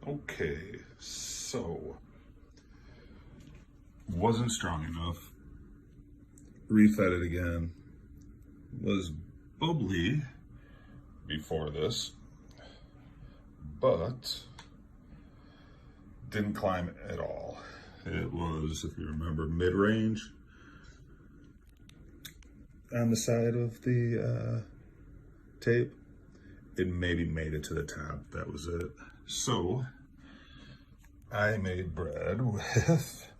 Okay, so wasn't strong enough. Refed it again. Was bubbly before this, but didn't climb at all. It was, if you remember, mid-range on the side of the tape. It maybe made it to the top. That was it. So I made bread with,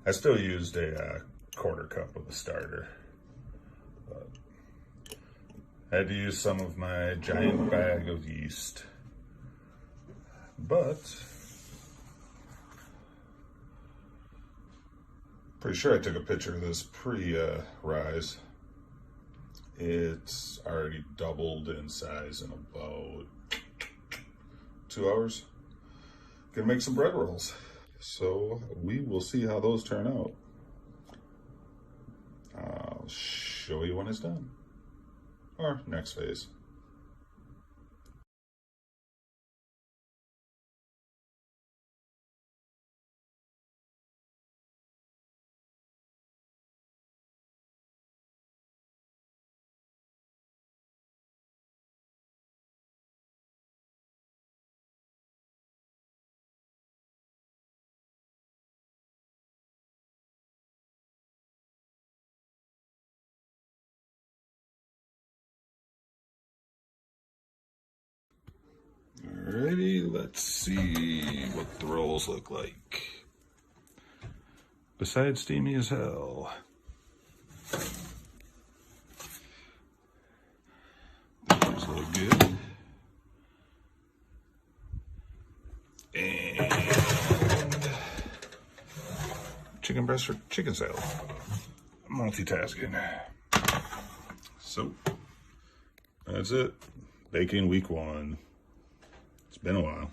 I still used a quarter cup of the starter, but I had to use some of my giant bag of yeast. But pretty sure I took a picture of this pre-rise. It's already doubled in size in about 2 hours. Gonna make some bread rolls. So we will see how those turn out. I'll show you when it's done. Or next phase. Alrighty, let's see what the rolls look like. Besides steamy as hell. These look good. And chicken breast for chicken salad. Multitasking. So, that's it. Baking week 1. It's been a while.